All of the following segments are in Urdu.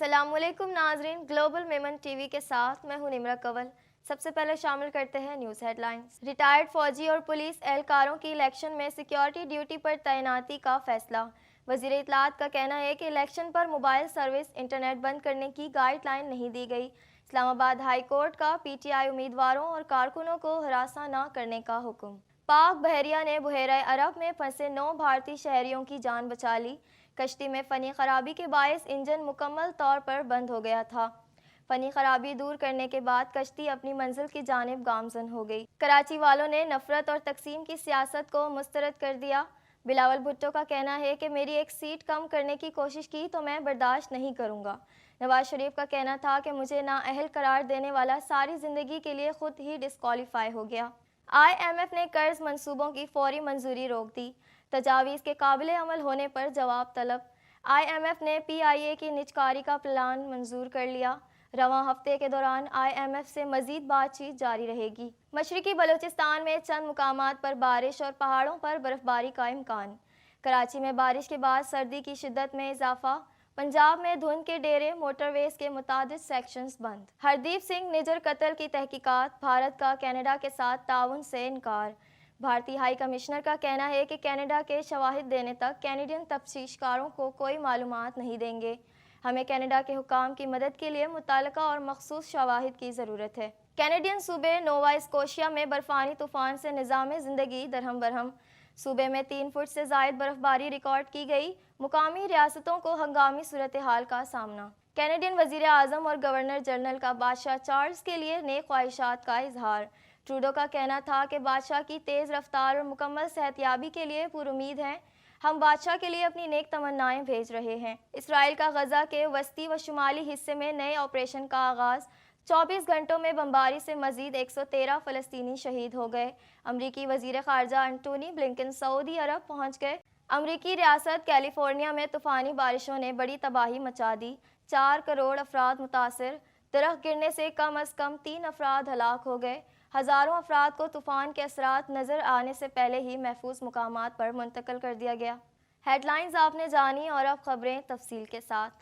السلام علیکم ناظرین، گلوبل میمن ٹی وی کے ساتھ میں ہوں نمرہ کنول۔ سب سے پہلے شامل کرتے ہیں نیوز ہیڈ لائنز۔ ریٹائرڈ فوجی اور پولیس اہلکاروں کی الیکشن میں سیکیورٹی ڈیوٹی پر تعیناتی کا فیصلہ۔ وزیر اطلاعات کا کہنا ہے کہ الیکشن پر موبائل سروس انٹرنیٹ بند کرنے کی گائیڈ لائن نہیں دی گئی۔ اسلام آباد ہائی کورٹ کا پی ٹی آئی امیدواروں اور کارکنوں کو ہراساں نہ کرنے کا حکم۔ پاک بحریہ نے بحیرہ عرب میں پھنسے 9 بھارتی شہریوں کی جان بچا لی۔ کشتی میں فنی خرابی کے باعث انجن مکمل طور پر بند ہو گیا تھا۔ فنی خرابی دور کرنے کے بعد کشتی اپنی منزل کی جانب گامزن ہو گئی۔ کراچی والوں نے نفرت اور تقسیم کی سیاست کو مسترد کر دیا۔ بلاول بھٹو کا کہنا ہے کہ میری ایک سیٹ کم کرنے کی کوشش کی تو میں برداشت نہیں کروں گا۔ نواز شریف کا کہنا تھا کہ مجھے نااہل قرار دینے والا ساری زندگی کے لیے خود ہی ڈسکوالیفائی ہو گیا۔ آئی ایم ایف نے قرض منصوبوں کی فوری منظوری روک دی۔ تجاویز کے قابل عمل ہونے پر جواب طلب۔ آئی ایم ایف نے پی آئی اے کی نجکاری کا پلان منظور کر لیا۔ رواں ہفتے کے دوران آئی ایم ایف سے مزید بات چیت جاری رہے گی۔ مشرقی بلوچستان میں چند مقامات پر بارش اور پہاڑوں پر برف باری کا امکان۔ کراچی میں بارش کے بعد سردی کی شدت میں اضافہ۔ پنجاب میں دھند کے ڈیرے، موٹر ویز کے متعدد سیکشنز بند۔ ہردیپ سنگھ نجر قتل کی تحقیقات، بھارت کا کینیڈا کے ساتھ تعاون سے انکار۔ بھارتی ہائی کمشنر کا کہنا ہے کہ کینیڈا کے شواہد دینے تک کینیڈین تفتیش کاروں کو کوئی معلومات نہیں دیں گے۔ ہمیں کینیڈا کے حکام کی مدد کے لیے متعلقہ اور مخصوص شواہد کی ضرورت ہے۔ کینیڈین صوبے نووا اسکوشیا میں برفانی طوفان سے نظام زندگی درہم برہم۔ صوبے میں 3 فٹ سے زائد برف باری ریکارڈ کی گئی۔ مقامی ریاستوں کو ہنگامی صورتحال کا سامنا۔ کینیڈین وزیر اعظم اور گورنر جنرل کا بادشاہ چارلز کے لیے نیک خواہشات کا اظہار۔ ٹروڈو کا کہنا تھا کہ بادشاہ کی تیز رفتار اور مکمل صحت یابی کے لیے پر امید ہیں۔ ہم بادشاہ کے لیے اپنی نیک تمنائیں بھیج رہے ہیں۔ اسرائیل کا غزہ کے وسطی و شمالی حصے میں نئے آپریشن کا آغاز۔ 24 گھنٹوں میں بمباری سے مزید 113 فلسطینی شہید ہو گئے۔ امریکی وزیر خارجہ انٹونی بلنکن سعودی عرب پہنچ گئے۔ امریکی ریاست کیلیفورنیا میں طوفانی بارشوں نے بڑی تباہی مچا دی۔ 4 کروڑ افراد متاثر۔ درخت گرنے سے کم از کم 3 افراد ہلاک ہو گئے۔ ہزاروں افراد کو طوفان کے اثرات نظر آنے سے پہلے ہی محفوظ مقامات پر منتقل کر دیا گیا۔ ہیڈ لائنز آپ نے جانی اور اب خبریں تفصیل کے ساتھ۔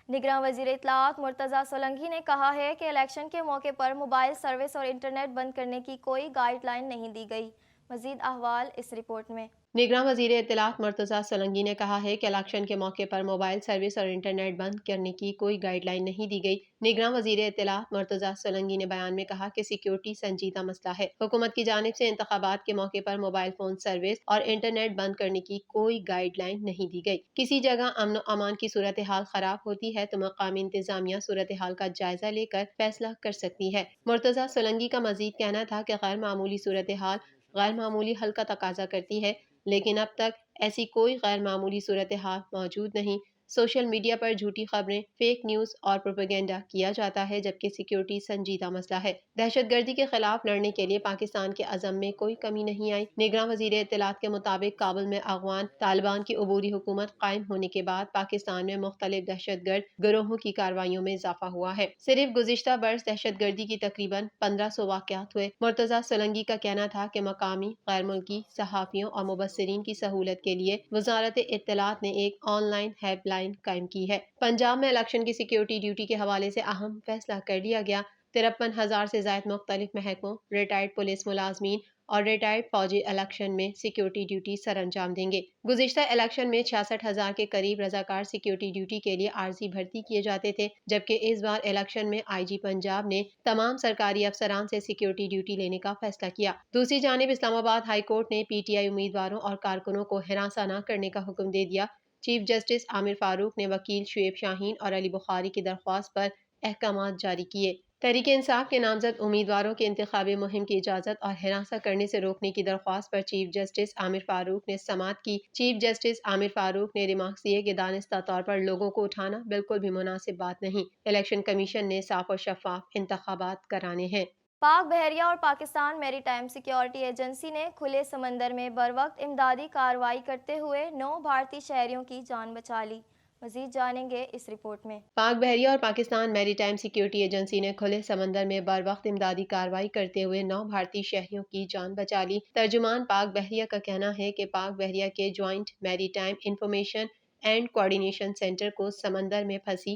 نگراں وزیر اطلاعات مرتضیٰ سولنگی نے کہا ہے کہ الیکشن کے موقع پر موبائل سروس اور انٹرنیٹ بند کرنے کی کوئی گائیڈ لائن نہیں دی گئی۔ مزید احوال اس رپورٹ میں۔ نگراں وزیر اطلاعات مرتضیٰ سولنگی نے کہا ہے کہ الیکشن کے موقع پر موبائل سروس اور انٹرنیٹ بند کرنے کی کوئی گائیڈ لائن نہیں دی گئی۔ نگراں وزیر اطلاعات مرتضیٰ سولنگی نے بیان میں کہا کہ سیکیورٹی سنجیدہ مسئلہ ہے۔ حکومت کی جانب سے انتخابات کے موقع پر موبائل فون سروس اور انٹرنیٹ بند کرنے کی کوئی گائیڈ لائن نہیں دی گئی۔ کسی جگہ امن و امان کی صورتحال خراب ہوتی ہے تو مقامی انتظامیہ صورتحال کا جائزہ لے کر فیصلہ کر سکتی ہے۔ مرتضیٰ سولنگی کا مزید کہنا تھا کہ غیر معمولی صورتحال غیر معمولی حل کا تقاضا کرتی ہے، لیکن اب تک ایسی کوئی غیر معمولی صورتحال موجود نہیں۔ سوشل میڈیا پر جھوٹی خبریں، فیک نیوز اور پروپیگنڈا کیا جاتا ہے، جبکہ سیکیورٹی سنجیدہ مسئلہ ہے۔ دہشت گردی کے خلاف لڑنے کے لیے پاکستان کے عزم میں کوئی کمی نہیں آئی۔ نگراں وزیر اطلاعات کے مطابق کابل میں افغان طالبان کی عبوری حکومت قائم ہونے کے بعد پاکستان میں مختلف دہشت گرد گروہوں کی کارروائیوں میں اضافہ ہوا ہے۔ صرف گزشتہ برس دہشت گردی کی تقریباً 1500 واقعات ہوئے۔ مرتضیٰ سولنگی کا کہنا تھا کہ مقامی، غیر ملکی صحافیوں اور مبصرین کی سہولت کے لیے وزارت اطلاعات نے ایک آن لائن ہیلپ لائن قائم کی ہے۔ پنجاب میں الیکشن کی سیکیورٹی ڈیوٹی کے حوالے سے اہم فیصلہ کر لیا گیا۔ 53,000 سے زائد مختلف محکموں، ریٹائرڈ پولیس ملازمین اور ریٹائرڈ فوجی الیکشن میں سیکیورٹی ڈیوٹی سر انجام دیں گے۔ گزشتہ الیکشن میں 66,000 کے قریب رضاکار سیکیورٹی ڈیوٹی کے لیے عارضی بھرتی کیے جاتے تھے، جبکہ اس بار الیکشن میں آئی جی پنجاب نے تمام سرکاری افسران سے سیکیورٹی ڈیوٹی لینے کا فیصلہ کیا۔ دوسری جانب اسلام آباد ہائی کورٹ نے پی ٹی آئی امیدواروں اور کارکنوں کو ہراساں نہ کرنے کا حکم دے دیا۔ چیف جسٹس عامر فاروق نے وکیل شعیب شاہین اور علی بخاری کی درخواست پر احکامات جاری کیے۔ تحریک انصاف کے نامزد امیدواروں کی انتخابی مہم کی اجازت اور ہراساں کرنے سے روکنے کی درخواست پر چیف جسٹس عامر فاروق نے سماعت کی۔ چیف جسٹس عامر فاروق نے ریمارکس دیے کہ دانستہ طور پر لوگوں کو اٹھانا بالکل بھی مناسب بات نہیں۔ الیکشن کمیشن نے صاف اور شفاف انتخابات کرانے ہیں۔ پاک بحریہ اور پاکستان میری ٹائم سیکیورٹی ایجنسی نے کھلے سمندر میں بروقت امدادی کارروائی کرتے ہوئے 9 بھارتی شہریوں کی جان بچا لی۔ مزید جانیں گے اس رپورٹ میں۔ پاک بحریہ اور پاکستان میری ٹائم سیکیورٹی ایجنسی نے کھلے سمندر میں بروقت امدادی کارروائی کرتے ہوئے 9 بھارتی شہریوں کی جان بچا لی۔ ترجمان پاک بحریہ کا کہنا ہے کہ پاک بحریہ کے جوائنٹ میری time information and coordination centre کو سمندر میں پھنسی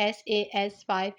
SAS-5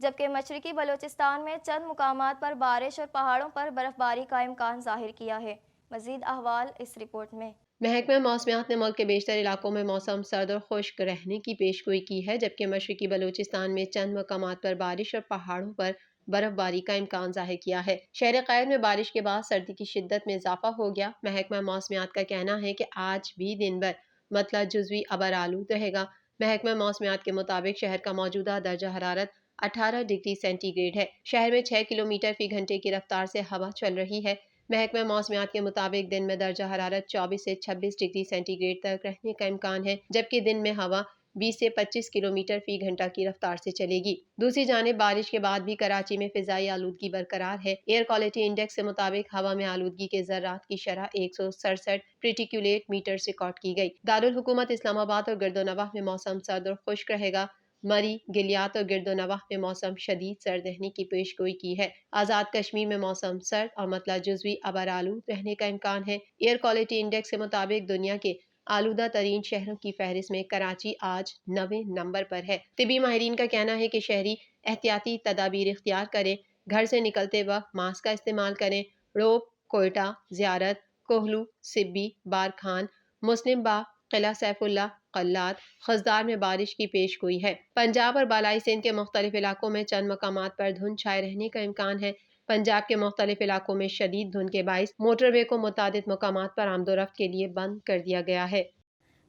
جبکہ مشرقی بلوچستان میں چند مقامات پر بارش اور پہاڑوں پر برف باری کا امکان ظاہر کیا ہے۔ مزید احوال اس رپورٹ میں۔ محکمہ موسمیات نے ملک کے بیشتر علاقوں میں موسم سرد اور خشک رہنے کی پیشگوئی کی ہے، جبکہ مشرقی بلوچستان میں چند مقامات پر بارش اور پہاڑوں پر برف باری کا امکان ظاہر کیا ہے۔ شہر قائد میں بارش کے بعد سردی کی شدت میں اضافہ ہو گیا۔ محکمہ موسمیات کا کہنا ہے کہ آج بھی دن بھر مطلع جزوی ابر آلود رہے گا۔ محکمہ موسمیات کے مطابق شہر کا موجودہ درجہ حرارت 18 ڈگری سینٹی گریڈ ہے۔ شہر میں 6 کلومیٹر فی گھنٹے کی رفتار سے ہوا چل رہی ہے۔ محکمہ موسمیات کے مطابق دن میں درجہ حرارت 24 سے 26 ڈگری سینٹی گریڈ تک رہنے کا امکان ہے، جبکہ دن میں ہوا 20 سے 25 کلومیٹر فی گھنٹہ کی رفتار سے چلے گی۔ دوسری جانب بارش کے بعد بھی کراچی میں فضائی آلودگی برقرار ہے۔ ایئر کوالٹی انڈیکس کے مطابق ہوا میں آلودگی کے ذرات کی شرح 167 پریٹیکولیٹ میٹرز ریکارڈ کی گئی۔ دارالحکومت اسلام آباد اور گرد و نواح میں موسم سرد اور خشک رہے گا۔ مری، گلیات اور گرد و نواح میں موسم شدید سرد رہنے کی پیشگوئی کی ہے۔ آزاد کشمیر میں موسم سرد اور مطلع جزوی ابر آلود رہنے کا امکان ہے۔ ایئر کوالٹی انڈیکس کے مطابق دنیا کے آلودہ ترین شہروں کی فہرست میں کراچی آج 9ویں نمبر پر ہے۔ طبی ماہرین کا کہنا ہے کہ شہری احتیاطی تدابیر اختیار کریں، گھر سے نکلتے وقت ماسک کا استعمال کریں۔ روپ، کوئٹہ، زیارت، کوہلو، سبی، بارکھان، مسلم باغ، قلعہ سیف اللہ، قلات، خضدار میں بارش کی پیش گوئی ہے۔ پنجاب اور بالائی سندھ کے مختلف علاقوں میں چند مقامات پر دھند چھائے رہنے کا امکان ہے۔ پنجاب کے مختلف علاقوں میں شدید دھند کے باعث موٹر وے کو متعدد مقامات پر آمد و رفت کے لیے بند کر دیا گیا ہے۔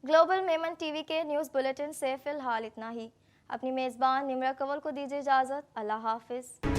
گلوبل میمن ٹی وی کے نیوز بلیٹن سے فی الحال اتنا ہی۔ اپنی میزبان نمرا کنول کو دیجیے اجازت۔ اللہ حافظ۔